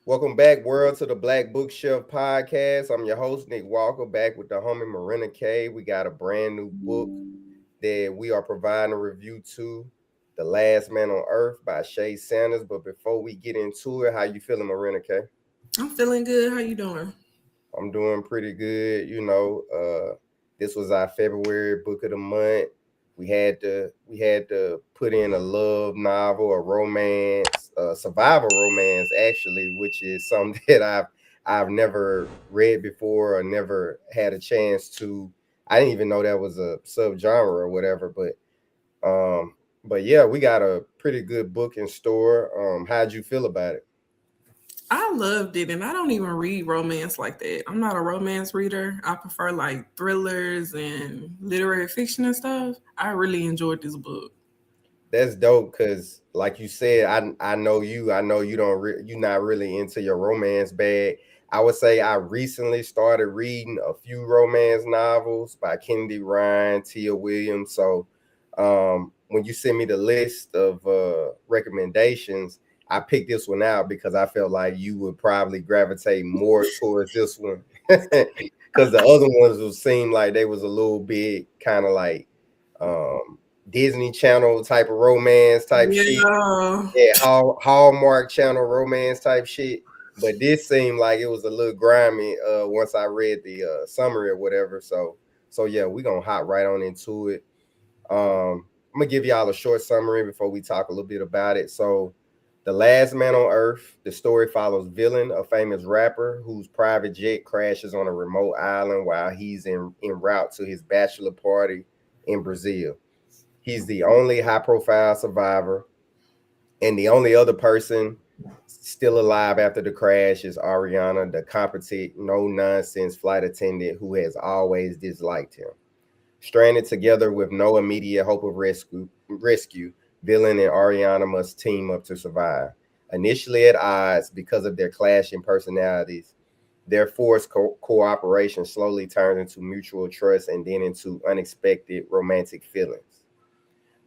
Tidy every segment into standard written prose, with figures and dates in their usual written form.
Welcome back, world, to the Black Bookshelf Podcast. I'm your host, Nick Walker, back with the homie Marina K. We got a brand new book that we are providing a review to, The Last Man on Earth by Shae Sanders. But before we get into it, how you feeling, Marina K? I'm feeling good. How you doing? I'm doing pretty good. This was our February book of the month. We had to put in a love novel, a romance, a survival romance, actually, which is something that I've never read before or never had a chance to. I didn't even know that was a subgenre or whatever, but yeah, we got a pretty good book in store. How'd you feel about it? I loved it, and I don't even read romance like that. I'm not a romance reader. I prefer like thrillers and literary fiction and stuff. I really enjoyed this book. That's dope because, like you said, I know you. I know you don't. You're not really into your romance bag. I would say I recently started reading a few romance novels by Kennedy Ryan, Tia Williams. So, when you send me the list of recommendations, I picked this one out because I felt like you would probably gravitate more towards this one because the other ones would seem like they was a little bit kind of like um Disney Channel type of romance type shit. Yeah. Yeah, Hallmark Channel romance type shit. But this seemed like it was a little grimy once I read the summary or whatever. So yeah, we're gonna hop right on into it. I'm gonna give y'all a short summary before we talk a little bit about it. So, The Last Man on Earth, the story follows Villain, a famous rapper whose private jet crashes on a remote island while he's en route to his bachelor party in Brazil. He's the only high profile survivor, and the only other person still alive after the crash is Ariana, the competent, no nonsense flight attendant who has always disliked him. Stranded together with no immediate hope of rescue, Villain and Ariana must team up to survive. Initially at odds because of their clashing personalities, their forced cooperation slowly turns into mutual trust and then into unexpected romantic feelings.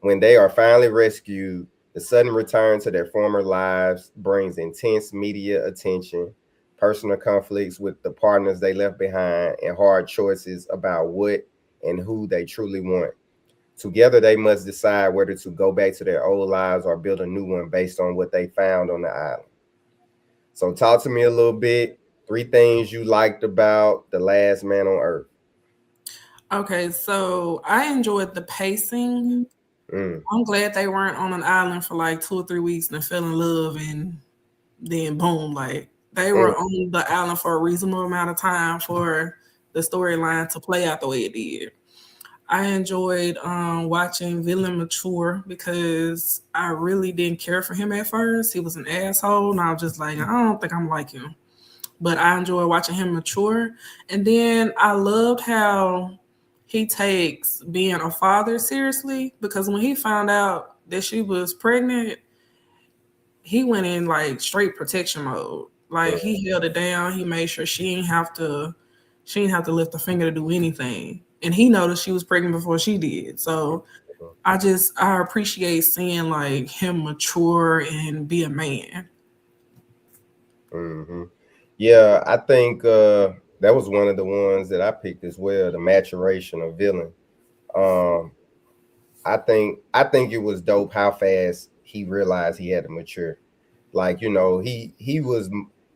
When they are finally rescued, the sudden return to their former lives brings intense media attention, personal conflicts with the partners they left behind, and hard choices about what and who they truly want. Together, they must decide whether to go back to their old lives or build a new one based on what they found on the island. So, talk to me a little bit. Three things you liked about The Last Man on Earth. Okay, so I enjoyed the pacing. Mm, I'm glad they weren't on an island for like 2 or 3 weeks and fell in love and then boom, like they mm, were on the island for a reasonable amount of time for the storyline to play out the way it did. I enjoyed watching Villain mature because I really didn't care for him at first. He was an asshole, and I was just like, I don't think I'm like him. But I enjoyed watching him mature. And then I loved how he takes being a father seriously because when he found out that she was pregnant, he went in like straight protection mode. Like mm. he held it down. He made sure she didn't have to lift a finger to do anything. And he noticed she was pregnant before she did. So I appreciate seeing like him mature and be a man. Hmm. Yeah, I think that was one of the ones that I picked as well. The maturation of Villain. Um, I think it was dope how fast he realized he had to mature. Like he was.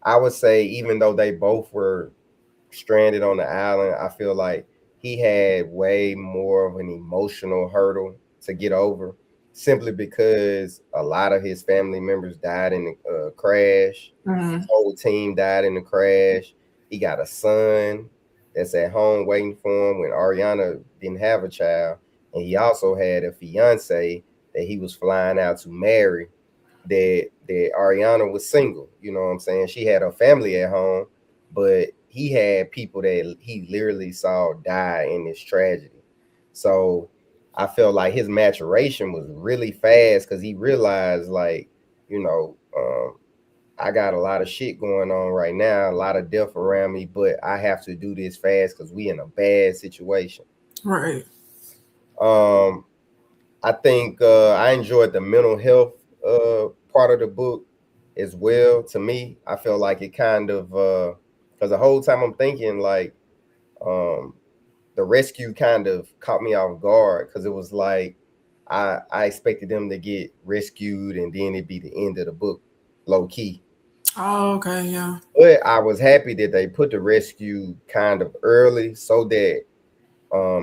I would say even though they both were stranded on the island, I feel like he had way more of an emotional hurdle to get over, simply because a lot of his family members died in the crash. His Mhm. whole team died in the crash. He got a son that's at home waiting for him when Ariana didn't have a child, and he also had a fiance that he was flying out to marry. That Ariana was single. You know what I'm saying? She had her family at home, but he had people that he literally saw die in this tragedy. So I felt like his maturation was really fast because he realized, like, you know, I got a lot of shit going on right now, a lot of death around me, but I have to do this fast because we in a bad situation. Right. Um, I think I enjoyed the mental health part of the book. as well. To me, I feel like it kind of because the whole time I'm thinking like um the rescue kind of caught me off guard because it was like I expected them to get rescued and then it'd be the end of the book, low key. Oh, okay, yeah. But I was happy that they put the rescue kind of early so that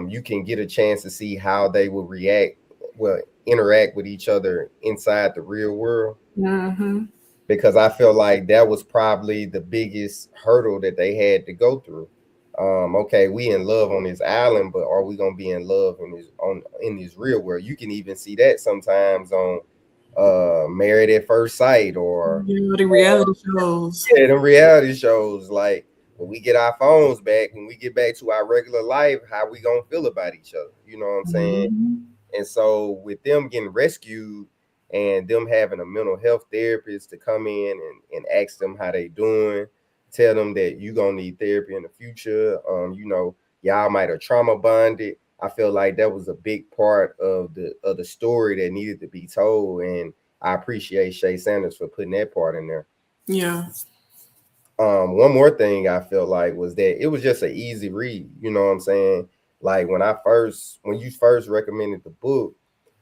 you can get a chance to see how they will react, well, interact with each other inside the real world. Mm-hmm. Because I feel like that was probably the biggest hurdle that they had to go through. Okay, we in love on this island, but are we gonna be in love in this real world? You can even see that sometimes on Married at First Sight Yeah, the or reality shows. yeah, them reality shows. Like when we get our phones back, when we get back to our regular life, how we gonna feel about each other? You know what I'm saying? Mm-hmm. And so with them getting rescued and them having a mental health therapist to come in and ask them how they doing, tell them that you gonna need therapy in the future. Y'all might have trauma bonded. I feel like that was a big part of the story that needed to be told. And I appreciate Shae Sanders for putting that part in there. Yeah. One more thing I felt like was that it was just an easy read. You know what I'm saying? Like when you first recommended the book,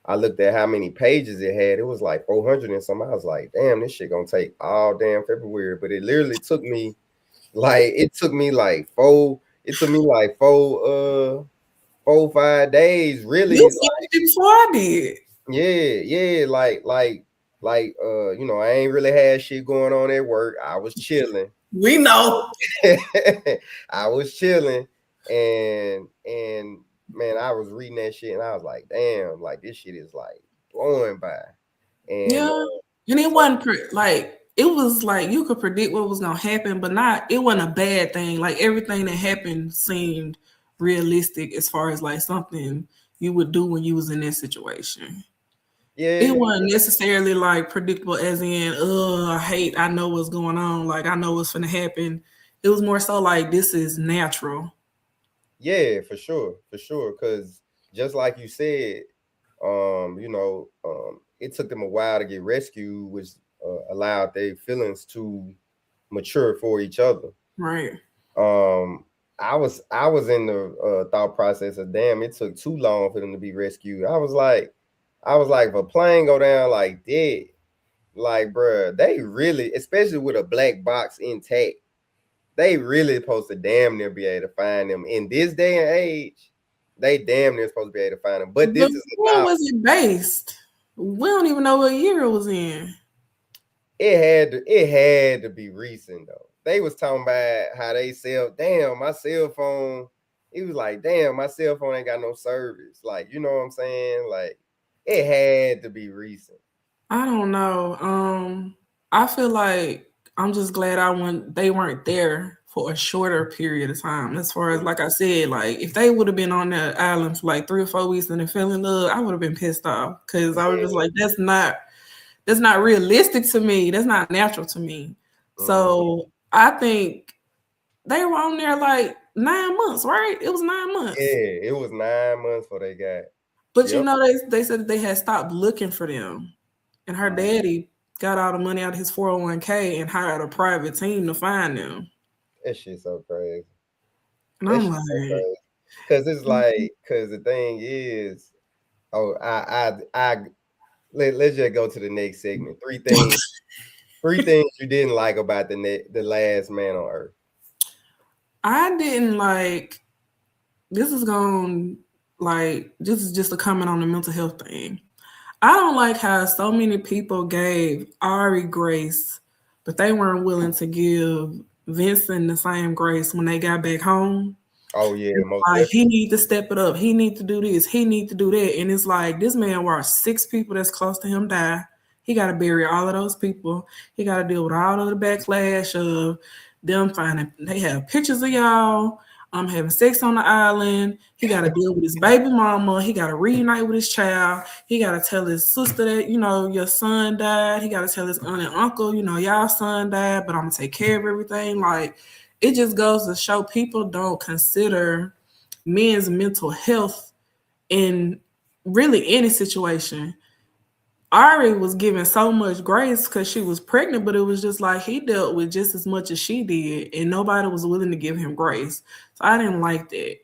I looked at how many pages it had. It was like 400 and something. I was like, damn, this shit gonna take all damn February. But it literally took me it took me like 5 days, You really. finished it before I did. Yeah, yeah, I ain't really had shit going on at work. I was chilling. We know. I was chilling and man, I was reading that shit and I was like, damn, like this shit is like blowing by. And Yeah. And it so wasn't like it was like you could predict what was gonna happen, but not it wasn't a bad thing. Like everything that happened seemed realistic as far as like something you would do when you was in that situation. It yeah, wasn't necessarily like predictable as in, I hate I know what's going on, like I know what's gonna happen. It was more so like this is natural. yeah, for sure, for sure. Cause just like you said, it took them a while to get rescued, which allowed their feelings to mature for each other. Right. Um, I was in the thought process of damn, it took too long for them to be rescued. I was like, if a plane go down like that, like, bruh, they really, especially with a black box intact, they really supposed to damn near be able to find them in this day and age. They damn near supposed to be able to find them. But But this is when about was it based? We don't even know what year it was in. it had to be recent though. They was talking about how they sell. Damn, my cell phone. He was like, damn, my cell phone ain't got no service. Like, you know what I'm saying? Like, it had to be recent. I don't know. I feel like I'm just glad they weren't there for a shorter period of time. As far as like I said, like if they would have been on that island for like 3 or 4 weeks and then fell in love, I would have been pissed off because I was just Yeah. like, that's not realistic to me. That's not natural to me. Mhm. So I think they were on there like 9 months, right? It was 9 months. Yeah, it was 9 months before they got. But Yep. they said that they had stopped looking for them. And her Mhm. daddy got all the money out of his 401k and hired a private team to find them. That shit so crazy. And That I'm shit so like, crazy. Cause it's like, cause the thing is, oh, let's just go to the next segment. Three things you didn't like about the last man on earth. I didn't like this is going like this is just a comment on the mental health thing. I don't like how so many people gave Ari grace, but they weren't willing to give Vincent the same grace when they got back home. Oh yeah, It's most like he definitely. need to step it up. He need to do this. He need to do that. And it's like this man watched 6 people that's close to him die. He got to bury all of those people. He got to deal with all of the backlash of them finding. They have pictures of y'all. Having sex on the island. He got to deal with his baby mama. He got to reunite with his child. He got to tell his sister that your son died. He got to tell his aunt and uncle, y'all son died, but I'm gonna take care of everything. Like it just goes to show people don't consider men's mental health in really any situation. Ari was given so much grace because she was pregnant, but it was just like he dealt with just as much as she did, and nobody was willing to give him grace. So I didn't like that.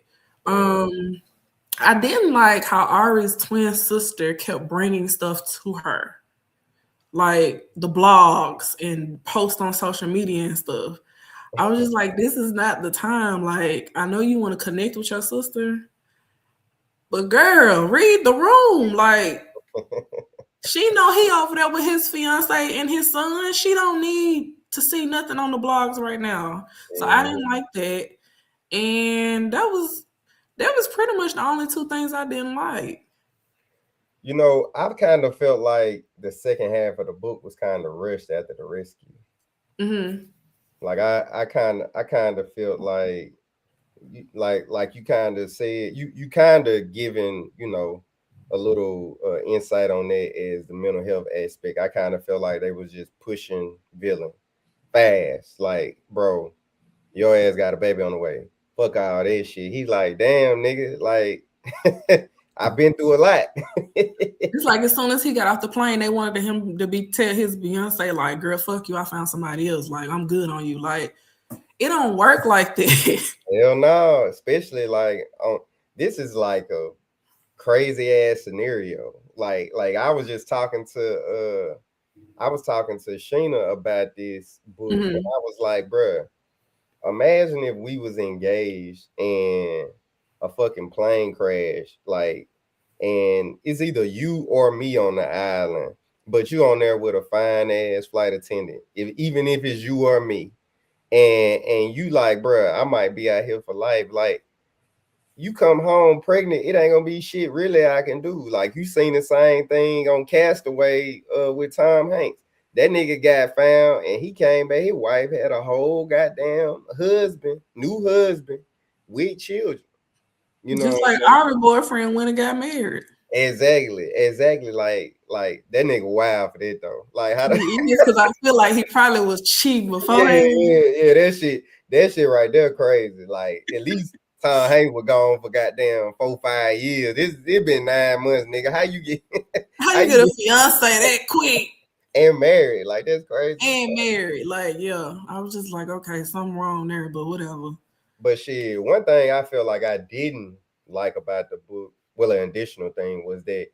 Mm. Um, I didn't like how Ari's twin sister kept bringing stuff to her, like the blogs and posts on social media and stuff. I was just like, this is not the time. Like, I know you want to connect with your sister, but girl, read the room. Like, she know he over there with his fiance and his son. She don't need to see nothing on the blogs right now. So I Mhm. didn't like that. And that was pretty much the only two things I didn't like. You know, I kind of felt like the second half of the book was kind of rushed after the rescue. Hmm. Like I kind of felt like like you kind of said you kind of given a little insight on that as the mental health aspect. I kind of felt like they was just pushing villain fast. Like, bro, your ass got a baby on the way. Fuck all that shit. He's like, damn, nigga, like I've been through a lot. It's like as soon as he got off the plane, they wanted him to be tell his Beyonce like, "Girl, fuck you. I found somebody else. Like, I'm good on you." Like, it don't work like that. Hell no, especially like this is like a crazy ass scenario. Like I was talking to Sheena about this book, and Hmm. I was like, bruh, imagine if we was engaged and a fucking plane crash, like, and it's either you or me on the island, but you on there with a fine ass flight attendant, even if it's you or me, and you like, bruh, I might be out here for life, like you come home pregnant, it ain't gonna be shit really I can do. Like you seen the same thing on Castaway with Tom Hanks. That nigga got found and he came back. His wife had a whole goddamn husband, new husband with children. You know Just what like I'm saying? our boyfriend went and got married. Exactly, exactly. Like that nigga wild for that though. Like how the He is because I feel like he probably was cheap yeah, beforehand. yeah, that shit right there crazy. Like at least Tom Hanks was gone for goddamn 4, 5 years. It been 9 months, nigga. How you get How how you you get a get fiance that quick and married? Like that's crazy. and married? Like, yeah, I was just like, okay, something wrong there, but whatever. But shit, one thing I feel like I didn't like about the book, well, an additional thing was that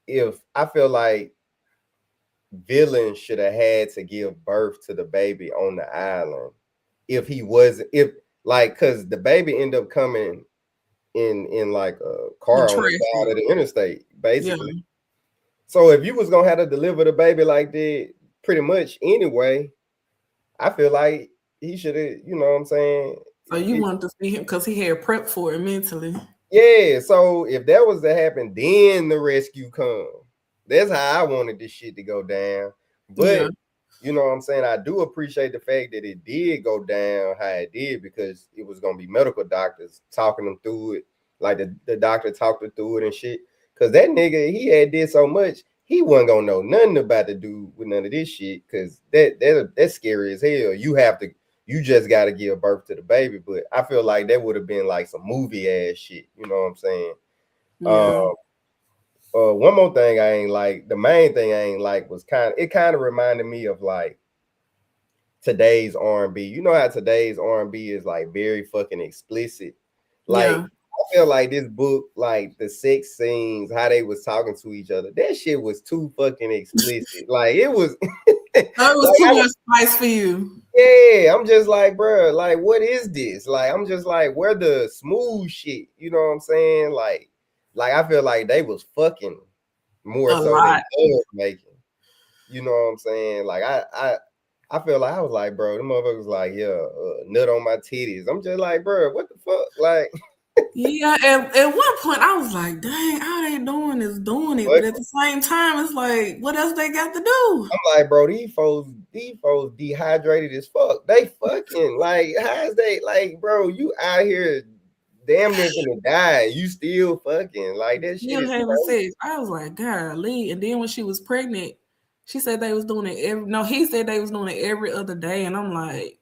if I feel like villain should have had to give birth to the baby on the island if he wasn't if like because the baby ended up coming in like a In car on the side of traffic, the interstate, yeah. basically. So if you was gonna have to deliver the baby like that, pretty much anyway, I feel like he should have, you know what I'm saying? So you wanted to see him because he had prepped for it mentally. Yeah, so if that was to happen, then the rescue come. That's how I wanted this shit to go down. Yeah, But you know what I'm saying? I do appreciate the fact that it did go down how it did because it was gonna be medical doctors talking them through it. Like the doctor talked them through it and shit. Cause that nigga, he had did so much, he wasn't gonna know nothing about the dude with none of this shit. Cause that's scary as hell. You just got to give birth to the baby. But I feel like that would have been like some movie ass shit. You know what I'm saying? Uh, yeah, one more thing I ain't like. The main thing I ain't like was it kind of reminded me of like today's R&B. You know how today's R&B is like very fucking explicit. Like yeah. I feel like this book, like the sex scenes, how they was talking to each other, that shit was too fucking explicit. Like it was like So it was too much spice for you. yeah, I'm just like, bro, like, what is this? Like, I'm just like, where the smooth shit? You know what I'm saying? Like I feel like they was fucking more A so than lot. love making. You know what I'm saying? Like I feel like I was like, bro, the motherfuckers like, yeah, nut on my titties. I'm just like, bro, what the fuck? Like, Yeah, at one point I was like, dang, all they doing is doing it. But what? at the same time, it's like, what else they got to do? I'm like, bro, these folks dehydrated as fuck. They fucking like, how's they like, bro? You out here damn near gonna die. You still fucking like that shit Still is having crazy. sex. I was like, golly. And then when she was pregnant, she said they was doing it every no, he said they was doing it every other day. And I'm like,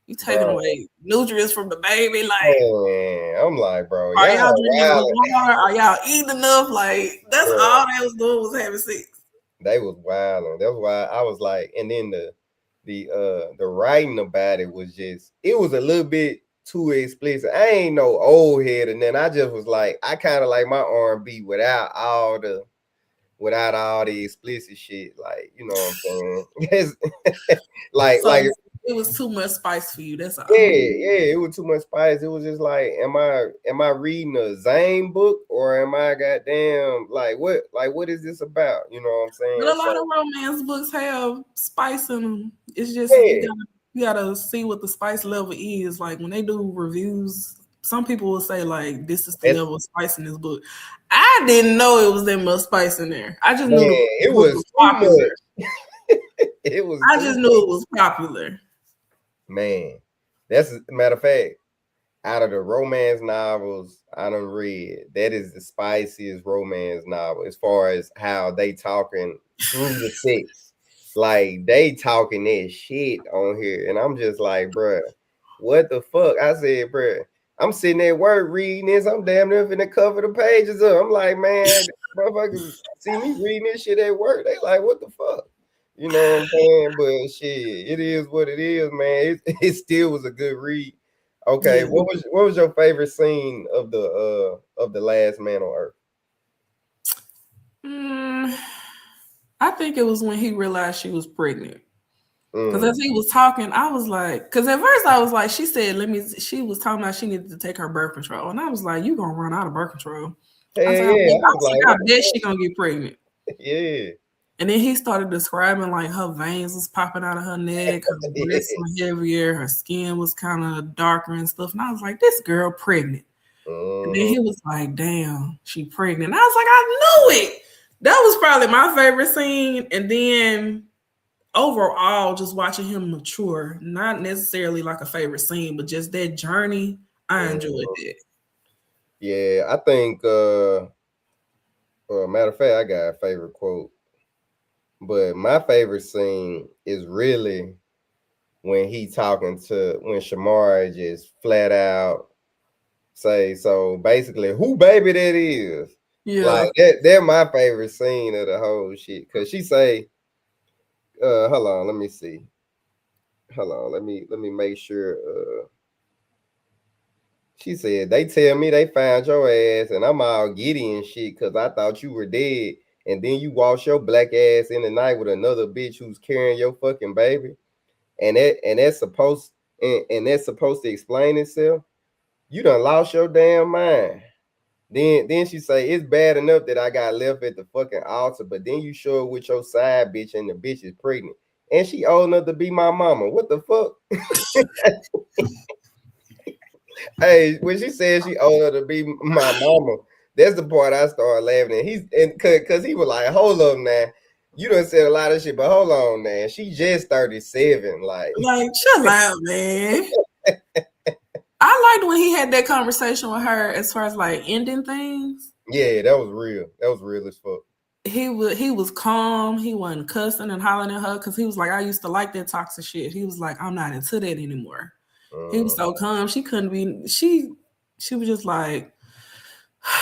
you taking Bro, away nutrients from the baby. Like, man, I'm like, bro, are y'all y'all drinking enough wild, water? Are y'all eating enough? Like, that's bro. all they was doing was having sex. They was wild, and that's why I was like, and then the writing about it was just, it was a little bit too explicit. I ain't no old head, and then I just was like, I kind of like my R&B without all the explicit shit, like, you know what I'm saying? Like So it was too much spice for you. That's yeah, all. it was too much spice. It was just like, am I reading a Zane book, or am I goddamn, like what is this about? You know what I'm But saying? a lot of So romance books have spice in them. It's just yeah, you gotta see what the spice level is. Like when they do reviews, some people will say like this is the that's level of spice in this book. I didn't know it was that much spice in there. I just knew man, the it book was was too popular. much. It was I too just knew much. it was popular. Man, that's a matter of fact. Out of the romance novels I done read, that is the spiciest romance novel as far as how they talking through the sex. Like they talking that shit on here, and I'm just like, bruh, what the fuck? I said, bruh, I'm sitting at work reading this. I'm damn near finna cover the pages up. I'm like, man, motherfuckers see me reading this shit at work. They like, what the fuck? You know what I'm saying? But shit, it is what it is, man. It still was a good read. Okay, Yeah. what was your favorite scene of the Last Man on Earth? Mm, I think it was when he realized she was pregnant. Because Mm. as he was talking, I was like, because at first I was like, she said, let me, she was talking about she needed to take her birth control. And I was like, you going to run out of birth control. Hell I was like, yeah, I was like, I what the bet she fuck? going to get pregnant. Yeah, And then he started describing like her veins was popping out of her neck, her breasts yeah. were heavier, her skin was kind of darker and stuff. And I was like, this girl pregnant. And then Mhm. he was like, damn, she pregnant. And I was like, I knew it. That was probably my favorite scene. And then overall, just watching him mature, not necessarily like a favorite scene, but just that journey, I enjoyed Mhm. it. Yeah, I think matter of fact, I got a favorite quote, but my favorite scene is really when he talking to when Shamar just flat out say, so basically, who baby that is. Like Yeah. they're my favorite scene of the whole shit. Cause she say, hold on, let me see. Hold on, let me make sure. She said, they tell me they found your ass and I'm all giddy and shit because I thought you were dead. And then you wash your black ass in the night with another bitch who's carrying your fucking baby. And that's supposed to explain itself. You done lost your damn mind. Then she say it's bad enough that I got left at the fucking altar, but then you show up with your side bitch and the bitch is pregnant. And she old enough to be my mama. What the fuck? Hey, when she said she old enough to be my mama, that's the part I started laughing at. Cause he was like, hold up now. You done said a lot of shit, but hold on, man. She just 37. Like, Like, chill out, man. I liked when he had that conversation with her as far as like ending things. yeah, that was real. That was real as fuck. He was calm. He wasn't cussing and hollering at her because he was like, I used to like that toxic shit. He was like, I'm not into that anymore. He was Uh, so calm. She couldn't be. She was just like,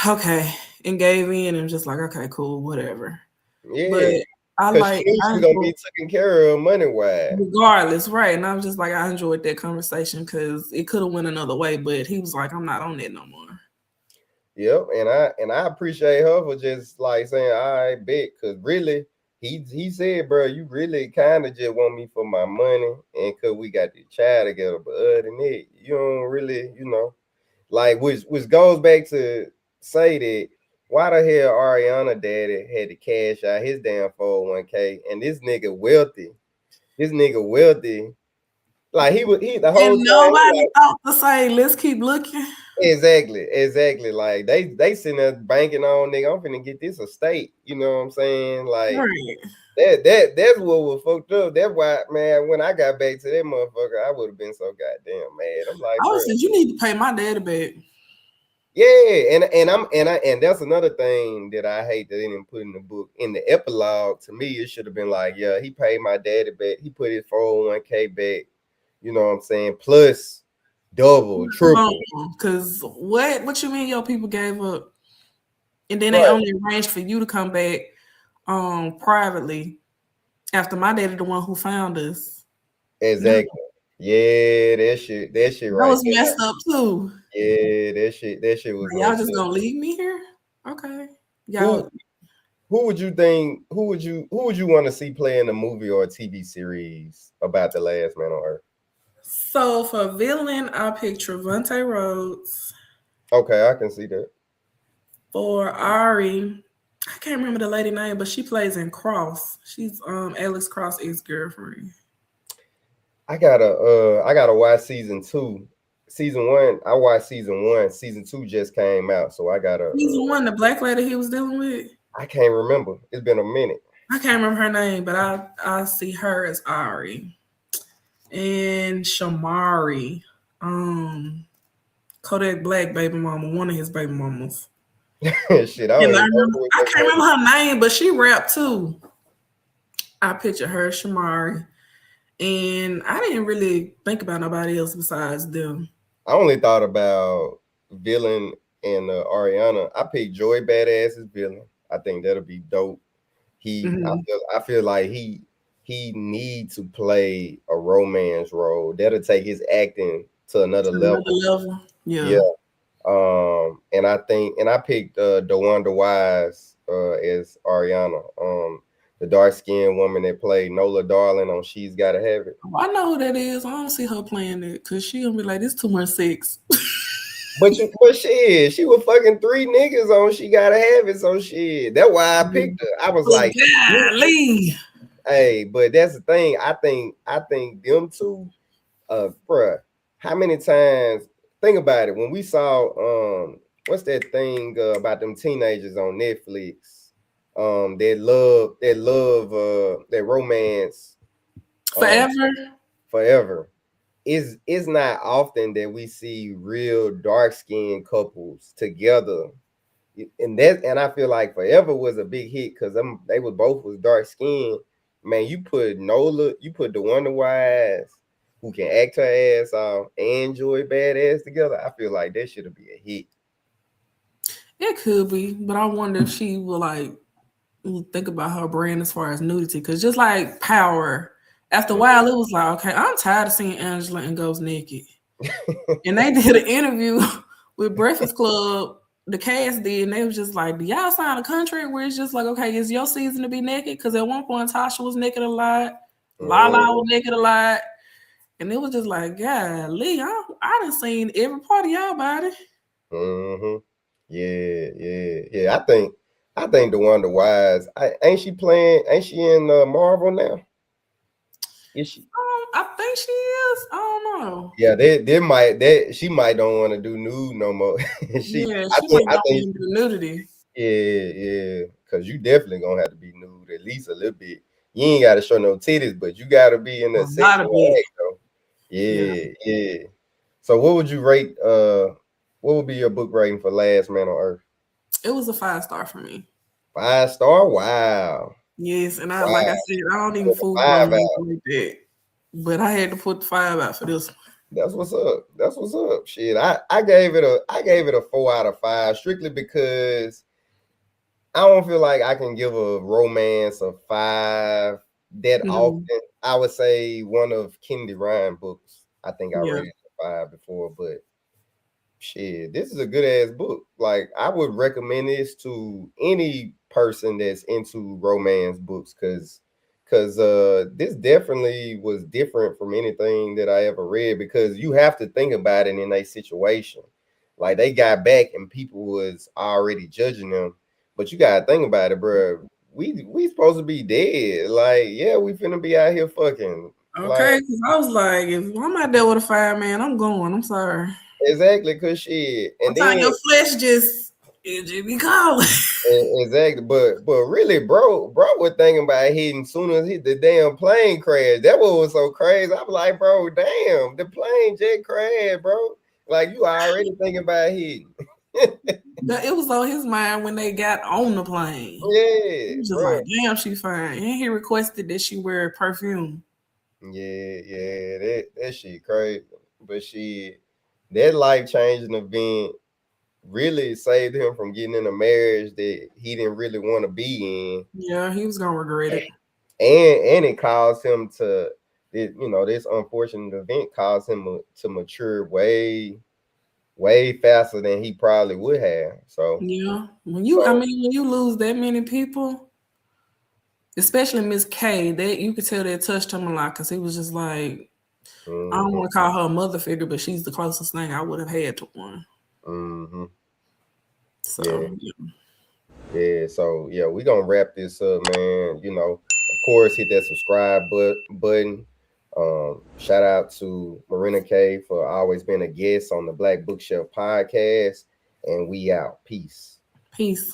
okay, and gave in and just like, okay, cool, whatever. But yeah. Cause she knew I she was gonna enjoyed be taken care of money wise. regardless, right? And I was just like, I enjoyed that conversation because it could have went another way, but he was like, I'm not on that no more. Yep, and I appreciate her for just like saying, "I bet," because really, he said, "Bro, you really kind of just want me for my money, and cause we got the child together. But other than that, you don't really, like which goes back to say that why the hell Ariana daddy had to cash out his damn 401k, and this nigga wealthy, like he the And whole time he nobody like." thought to say, let's keep looking. Exactly. Like they sitting there banking on, nigga, I'm finna get this estate. You know what I'm saying? Like Right. that's what was fucked up. That's why, man, when I got back to that motherfucker, I would have been so goddamn mad. I'm like, I bro, was saying, you need to pay my daddy back. yeah, and that's another thing that I hate that they didn't put in the book. In the epilogue, to me, it should have been like, yeah, he paid my daddy back. He put his 401k back. You know what I'm saying? Plus double, triple. Because what you mean your people gave up? And then they Right. only arranged for you to come back privately after my daddy the one who found us. You know, Exactly. Yeah, that shit that right was there. messed up too. Yeah, that shit was Like, y'all messed just up. gonna leave me here? Okay. Who Y'all. who would you think who would you want to see play in a movie or a TV series about the last man on earth? So for villain, I'll pick Trevante Rhodes. Okay, I can see that. For Ari, I can't remember the lady name, but she plays in Cross. She's Alex Cross' ex girlfriend. I gotta watch season two. Season one, I watched season one. Season two just came out, so She's the one, the black lady he was dealing with. I can't remember. It's been a minute. I can't remember her name, but I see her as Ari and Shamari. Um, Kodak Black baby mama, one of his baby mamas. Shit, I don't And even know who is I that can't baby. remember her name, but she rapped too. I picture her, Shamari, and I didn't really think about nobody else besides them. I only thought about villain and Ariana. I picked Joy Badass as villain. I think that'll be dope. Mm-hmm. I feel like he need to play a romance role. That'll take his acting to another To another level. level. Yeah. Yeah. And I picked DeWanda Wise as Ariana. The dark skinned woman that played Nola Darling on She's Gotta Have It. I know who that is. I don't see her playing it because she gonna be like, this too much sex. But shit, she was fucking three niggas on She Gotta Have It. So shit, that's why I picked her. I was But like, golly. hey, but that's the thing. I think them two, bruh, how many times? Think about it. When we saw what's that thing about them teenagers on Netflix? That romance, um, Forever. forever. It's not often that we see real dark skinned couples together, and I feel like Forever was a big hit because they were both was dark skinned. Man, you put the Wonder Wise, who can act her ass off, and Joy Badass together. I feel like that should be a hit. It could be, but I wonder if she will like think about her brand as far as nudity. Cause just like Power, after a while it was like, okay, I'm tired of seeing Angela and Ghost naked. And they did an interview with Breakfast Club. The cast did, and they was just like, "Do y'all sign a contract where it's just like, okay, it's your season to be naked?" Because at one point, Tasha was naked a lot, Lala was naked a lot, and it was just like, "Golly, I done seen every part of y'all body." Mm-hmm. Yeah. I think the Wonder Wise. Ain't she playing? Ain't she in Marvel now? Is she? I think she is. I don't know. Yeah, they she might don't want to do nude no more. Yeah, she might I not be think into nudity. yeah, because you definitely gonna have to be nude at least a little bit. You ain't gotta show no titties, but you gotta be in A the lot of sexual it. act though. Yeah, Yeah. So what would you rate what would be your book rating for Last Man on Earth? it was a 5 star for me. 5 star? Wow. Yes, and I like Wow. I said, I don't even Put the fool five romance out. like that. But I had to put the 5 out for this one. That's what's up. That's what's up. Shit. I gave it a 4 out of 5 strictly because I don't feel like I can give a romance a 5 that Mhm. often. I would say one of Kennedy Ryan books. I think I Yeah. rated a 5 before, but shit, this is a good ass book. Like I would recommend this to any person that's into romance books because this definitely was different from anything that I ever read because you have to think about it in a situation. Like they got back and people was already judging them, but you gotta think about it, bro. We supposed to be dead. Like, yeah, we finna be out here fucking. Like, Okay, because I was like, if I'm out there with a 5 man, I'm going. I'm sorry. exactly, cause shit. And Sometimes then your flesh just be calling. exactly, but really, bro was thinking about hitting soon as the damn plane crashed. That was so crazy. I was like, bro, damn, the plane jet crashed, bro. Like you already thinking about hitting. But it was on his mind when they got on the plane. He Yeah, was just bro. like, damn, she fine. And he requested that she wear perfume. Yeah, that shit crazy. But shit, that life changing event. really saved him from getting in a marriage that he didn't really want to be in. Yeah, he was gonna regret it. And it caused him to this unfortunate event caused him to mature way faster than he probably would have. Yeah. I So mean, when you lose that many people, especially Miss K, that you could tell that touched him a lot because he was just like, I don't hmm want to call her a mother figure, but she's the closest thing I would have had to one. hmm So yeah. yeah. Yeah, so yeah, we gonna wrap this up, man. Of course, hit that subscribe button. Shout out to Marina K for always being a guest on the Black Bookshelf podcast, and we out. Peace. Peace.